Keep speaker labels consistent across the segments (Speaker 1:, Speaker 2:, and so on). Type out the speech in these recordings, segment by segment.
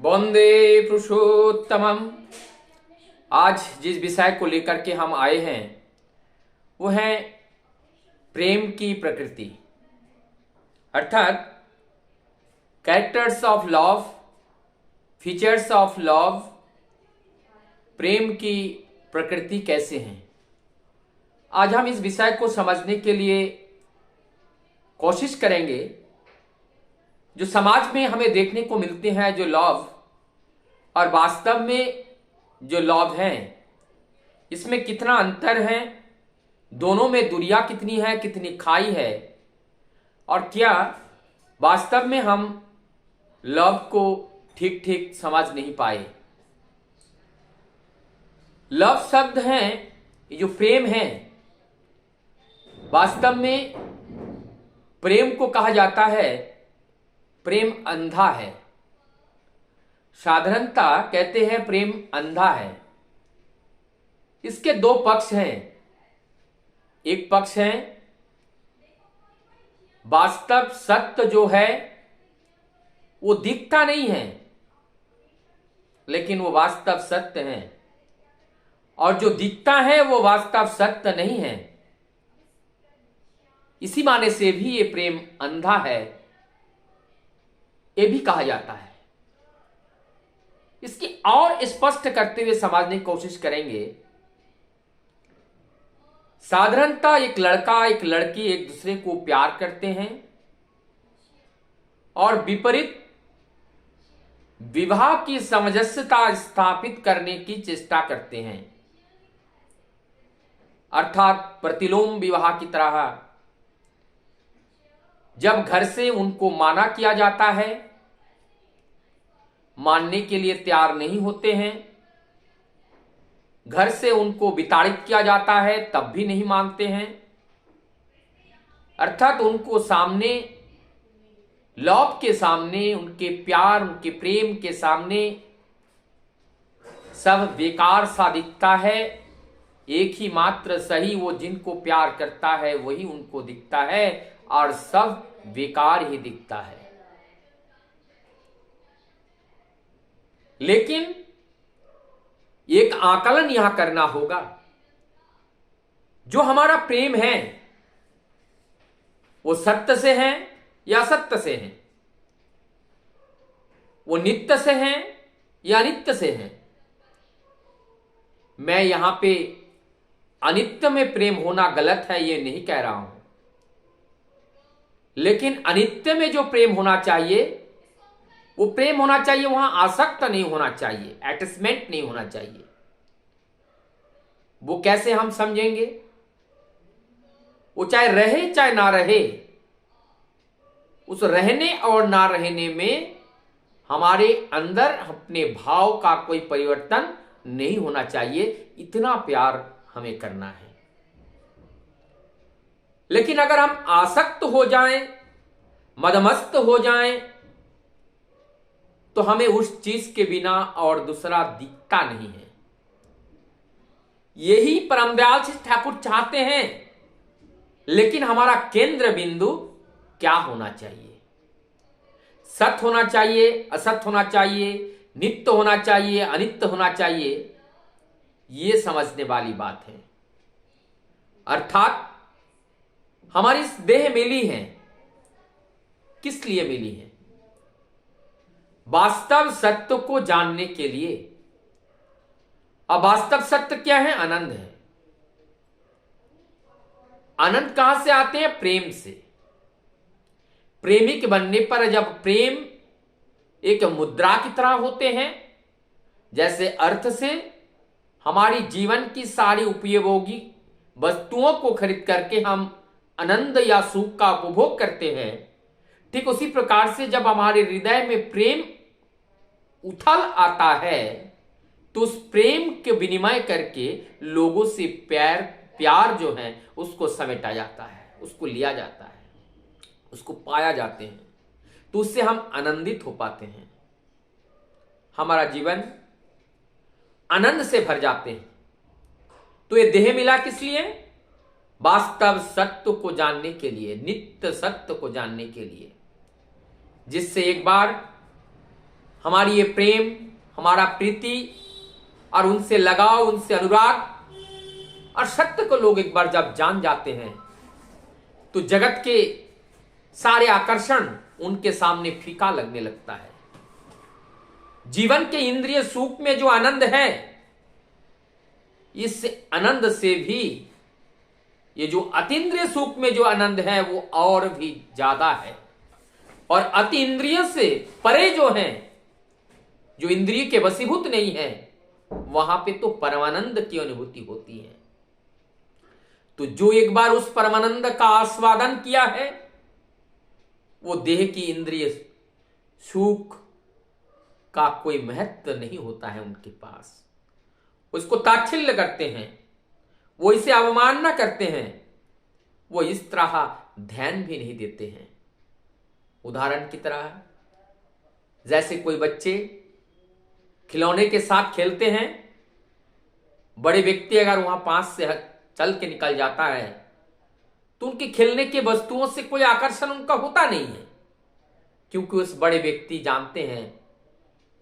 Speaker 1: वंदे पुरुषोत्तमम। आज जिस विषय को लेकर के हम आए हैं वो है प्रेम की प्रकृति, अर्थात characters of love, features of love. प्रेम की प्रकृति कैसे हैं, आज हम इस विषय को समझने के लिए कोशिश करेंगे। जो समाज में हमें देखने को मिलते हैं जो लव और वास्तव में जो लव है, इसमें कितना अंतर है, दोनों में दूरियां कितनी है, कितनी खाई है, और क्या वास्तव में हम लव को ठीक ठीक समझ नहीं पाए। लव शब्द है, ये जो प्रेम है, वास्तव में प्रेम को कहा जाता है प्रेम अंधा है। साधारणता कहते हैं प्रेम अंधा है। इसके दो पक्ष हैं। एक पक्ष है वास्तव सत्य जो है वो दिखता नहीं है, लेकिन वो वास्तव सत्य है, और जो दिखता है वो वास्तव सत्य नहीं है। इसी माने से भी ये प्रेम अंधा है, ये भी कहा जाता है। इसकी और स्पष्ट करते हुए समझने की कोशिश करेंगे। साधारणतः एक लड़का एक लड़की एक दूसरे को प्यार करते हैं और विपरीत विवाह की सामंजस्यता स्थापित करने की चेष्टा करते हैं, अर्थात प्रतिलोम विवाह की तरह। जब घर से उनको माना किया जाता है, मानने के लिए तैयार नहीं होते हैं, घर से उनको विताड़ित किया जाता है तब भी नहीं मानते हैं, अर्थात उनको सामने, लव के सामने, उनके प्यार उनके प्रेम के सामने सब बेकार सा दिखता है। एक ही मात्र सही वो जिनको प्यार करता है वही उनको दिखता है, और सब बेकार ही दिखता है। लेकिन एक आकलन यहां करना होगा। जो हमारा प्रेम है वो सत्य से है या असत्य से है, वो नित्य से है या अनित्य से है। मैं यहां पे अनित्य में प्रेम होना गलत है ये नहीं कह रहा हूं, लेकिन अनित्य में जो प्रेम होना चाहिए वो प्रेम होना चाहिए, वहां आसक्त नहीं होना चाहिए, अटैचमेंट नहीं होना चाहिए। वो कैसे हम समझेंगे? वो चाहे रहे चाहे ना रहे, उस रहने और ना रहने में हमारे अंदर अपने भाव का कोई परिवर्तन नहीं होना चाहिए। इतना प्यार हमें करना है। लेकिन अगर हम आसक्त हो जाएं, मदमस्त हो जाएं, तो हमें उस चीज के बिना और दूसरा दिखता नहीं है। यही परमदयाल श्री ठाकुर चाहते हैं। लेकिन हमारा केंद्र बिंदु क्या होना चाहिए? सत्य होना चाहिए, असत्य होना चाहिए, नित्य होना चाहिए, अनित्य होना चाहिए, यह समझने वाली बात है। अर्थात हमारी इस देह मिली है, किस लिए मिली है? वास्तव सत्य को जानने के लिए। अब वास्तव सत्य क्या है? आनंद है। आनंद कहां से आते हैं? प्रेम से। प्रेमी के बनने पर जब प्रेम एक मुद्रा की तरह होते हैं, जैसे अर्थ से हमारी जीवन की सारी उपयोगी वस्तुओं को खरीद करके हम आनंद या सुख का उपभोग करते हैं, ठीक उसी प्रकार से जब हमारे हृदय में प्रेम उथल आता है तो उस प्रेम के विनिमय करके लोगों से प्यार जो है उसको समेटा जाता है, उसको लिया जाता है, उसको पाया जाते हैं, तो उससे हम आनंदित हो पाते हैं। हमारा जीवन आनंद से भर जाते हैं। तो ये देह मिला किस लिए? वास्तव सत्य को जानने के लिए, नित्य सत्य को जानने के लिए, जिससे एक बार हमारी ये प्रेम, हमारा प्रीति और उनसे लगाव, उनसे अनुराग और सत्य को लोग एक बार जब जान जाते हैं तो जगत के सारे आकर्षण उनके सामने फीका लगने लगता है। जीवन के इंद्रिय सुख में जो आनंद है, इस आनंद से भी ये जो अतीन्द्रिय सुख में जो आनंद है वो और भी ज्यादा है। और अति इंद्रिय से परे जो हैं, जो इंद्रिय के वशीभूत नहीं है, वहां पे तो परमानंद की अनुभूति होती है। तो जो एक बार उस परमानंद का आस्वादन किया है, वो देह की इंद्रिय सुख का कोई महत्व नहीं होता है उनके पास। उसको ताच्छिल्य करते हैं, वो इसे अवमानना करते हैं, वो इस तरह ध्यान भी नहीं देते हैं। उदाहरण की तरह जैसे कोई बच्चे खिलौने के साथ खेलते हैं, बड़े व्यक्ति अगर वहां पास से चल के निकल जाता है तो उनके खेलने के वस्तुओं से कोई आकर्षण उनका होता नहीं है, क्योंकि उस बड़े व्यक्ति जानते हैं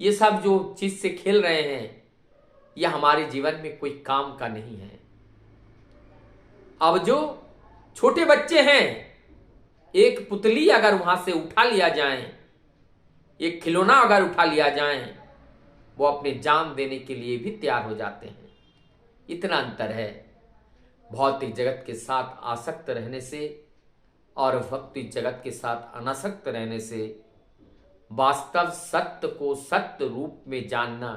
Speaker 1: ये सब जो चीज से खेल रहे हैं यह हमारे जीवन में कोई काम का नहीं है। अब जो छोटे बच्चे हैं, एक पुतली अगर वहां से उठा लिया जाए, एक खिलौना अगर उठा लिया जाए, वो अपने जान देने के लिए भी तैयार हो जाते हैं। इतना अंतर है भौतिक जगत के साथ आसक्त रहने से और भक्ति जगत के साथ अनासक्त रहने से। वास्तव सत्य को सत्य रूप में जानना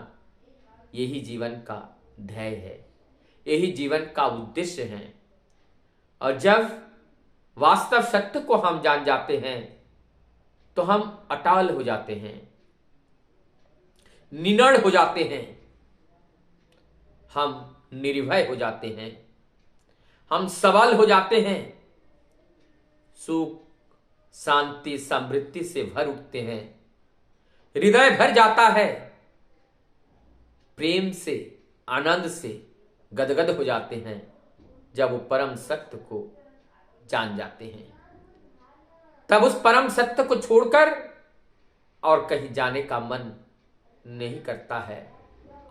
Speaker 1: यही जीवन का ध्येय है, यही जीवन का उद्देश्य है। और जब वास्तव सत्य को हम जान जाते हैं तो हम अटाल हो जाते हैं, निडर हो जाते हैं, हम निर्भय हो जाते हैं, हम सबल हो जाते हैं, सुख शांति समृद्धि से भर उठते हैं, हृदय भर जाता है, प्रेम से आनंद से गदगद हो जाते हैं जब वो परम सत्य को जान जाते हैं। तब उस परम सत्य को छोड़कर और कहीं जाने का मन नहीं करता है।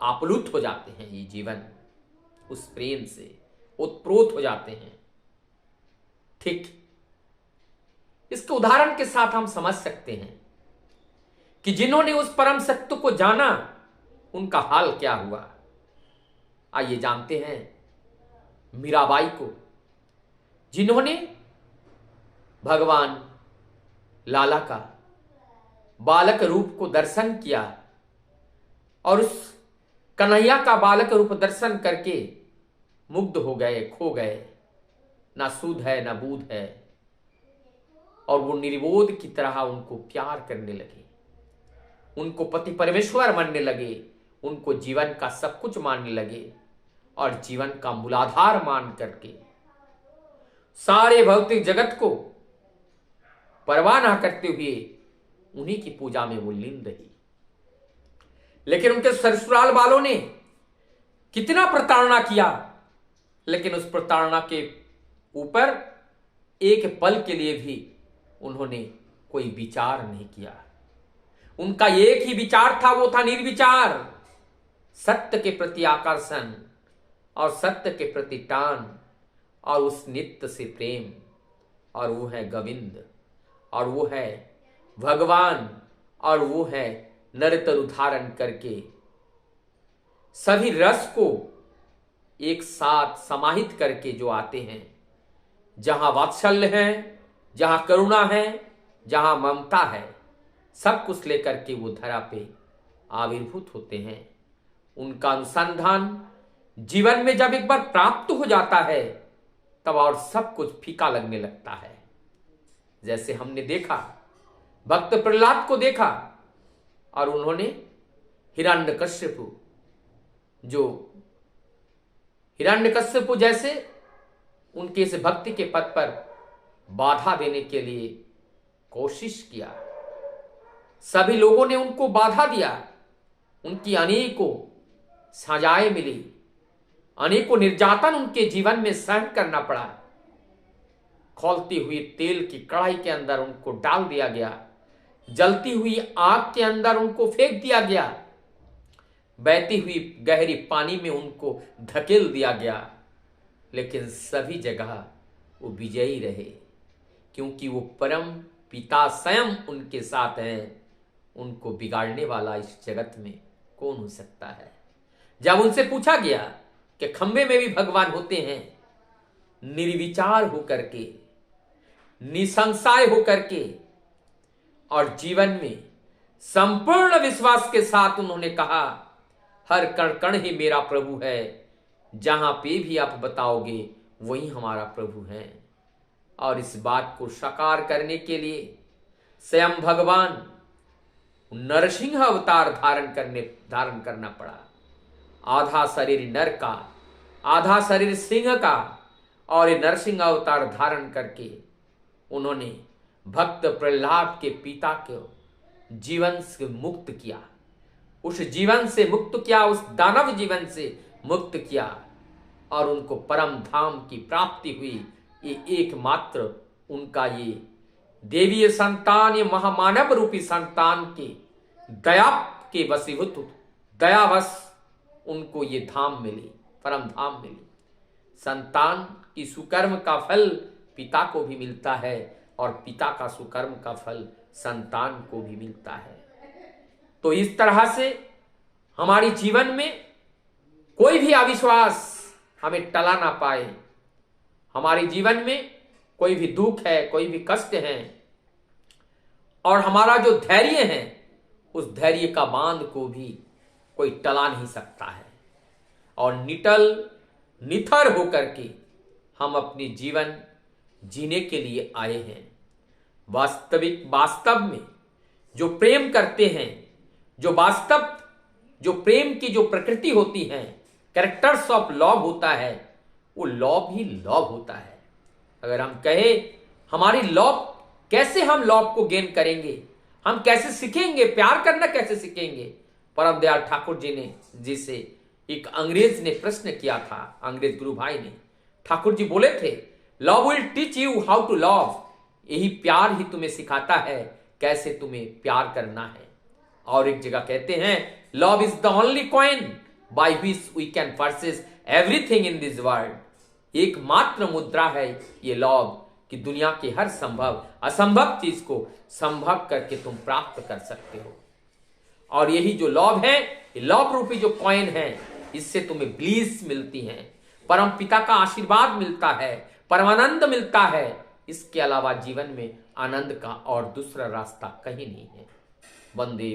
Speaker 1: आप्लुत हो जाते हैं ये जीवन, उस प्रेम से उत्प्रोत हो जाते हैं। ठीक इसके उदाहरण के साथ हम समझ सकते हैं कि जिन्होंने उस परम सत्य को जाना उनका हाल क्या हुआ। आइए जानते हैं मीराबाई को, जिन्होंने भगवान लाला का बालक रूप को दर्शन किया और उस कन्हैया का बालक रूप दर्शन करके मुग्ध हो गए, खो गए। ना सूद है ना बूद है, और वो निर्बोध की तरह उनको प्यार करने लगे, उनको पति परमेश्वर मानने लगे, उनको जीवन का सब कुछ मानने लगे और जीवन का मूलाधार मान करके सारे भौतिक जगत को परवाह न करते हुए उन्हीं की पूजा में वो लीन रही। लेकिन उनके ससुराल वालों ने कितना प्रताड़ना किया, लेकिन उस प्रताड़ना के ऊपर एक पल के लिए भी उन्होंने कोई विचार नहीं किया। उनका एक ही विचार था, वो था निर्विचार, सत्य के प्रति आकर्षण और सत्य के प्रति टान और उस नित्य से प्रेम। और वो है गोविंद, और वो है भगवान, और वो है नरतर धारण करके सभी रस को एक साथ समाहित करके जो आते हैं। जहां वात्सल्य है, जहां करुणा है, जहां ममता है, सब कुछ लेकर के वो धरा पे आविर्भूत होते हैं। उनका अनुसंधान जीवन में जब एक बार प्राप्त हो जाता है तब और सब कुछ फीका लगने लगता है। जैसे हमने देखा, भक्त प्रहलाद को देखा और उन्होंने हिरण्यकश्यपु, जो हिरण्यकश्यपु जैसे उनके इस भक्ति के पथ पर बाधा देने के लिए कोशिश किया। सभी लोगों ने उनको बाधा दिया, उनकी अनेकों सजाएं मिली, अनेकों निर्यातन उनके जीवन में सहन करना पड़ा। खौलती हुई तेल की कढ़ाई के अंदर उनको डाल दिया गया जलती हुई आग के अंदर उनको फेंक दिया गया, बहती हुई गहरी पानी में उनको धकेल दिया गया, लेकिन सभी जगह वो विजयी रहे, क्योंकि वो परम पिता स्वयं उनके साथ हैं। उनको बिगाड़ने वाला इस जगत में कौन हो सकता है। जब उनसे पूछा गया कि खंबे में भी भगवान होते हैं, निर्विचार होकर के, निसंशय होकर के और जीवन में संपूर्ण विश्वास के साथ उन्होंने कहा, हर कण कण ही मेरा प्रभु है, जहां पे भी आप बताओगे वही हमारा प्रभु है। और इस बात को साकार करने के लिए स्वयं भगवान नरसिंह अवतार धारण करना पड़ा। आधा शरीर नर का, आधा शरीर सिंह का, और ये नरसिंह अवतार धारण करके उन्होंने भक्त प्रहलाद के पिता को जीवन से मुक्त किया, उस जीवन से मुक्त किया, उस दानव जीवन से मुक्त किया, और उनको परम धाम की प्राप्ति हुई। ये एकमात्र उनका ये देवीय संतान, ये महामानव रूपी संतान के दया के वशीभूत, दयावश उनको ये धाम मिली, परम धाम मिली। संतान की सुकर्म का फल पिता को भी मिलता है, और पिता का सुकर्म का फल संतान को भी मिलता है। तो इस तरह से हमारे जीवन में कोई भी अविश्वास हमें टला ना पाए। हमारे जीवन में कोई भी दुख है, कोई भी कष्ट है, और हमारा जो धैर्य है, उस धैर्य का बांध को भी कोई टला नहीं सकता है। और निथर होकर के हम अपनी जीवन जीने के लिए आए हैं। वास्तव में जो प्रेम करते हैं, जो प्रेम की जो प्रकृति होती है, कैरेक्टर्स ऑफ लव होता है, वो लव ही लव होता है। अगर हम कहें हमारी लव, कैसे हम लव को गेन करेंगे, हम कैसे सीखेंगे, प्यार करना कैसे सीखेंगे। परम दयाल ठाकुर जी से एक अंग्रेज ने प्रश्न किया था, अंग्रेज गुरु भाई ने। ठाकुर जी बोले थे, love will teach you how to love, यही प्यार ही तुम्हें सिखाता है कैसे तुम्हें प्यार करना है। और एक जगह कहते हैं, love is the only coin by which we can purchase everything in this world. एकमात्र मुद्रा है ये लव, कि दुनिया के हर संभव असंभव चीज को संभव करके तुम प्राप्त कर सकते हो। और यही जो लव है, ये लव रूपी जो कॉइन है, इससे तुम्हें ब्लीस मिलती है, परम पिता का आशीर्वाद मिलता है, परमानंद मिलता है। इसके अलावा जीवन में आनंद का और दूसरा रास्ता कहीं नहीं है। वंदे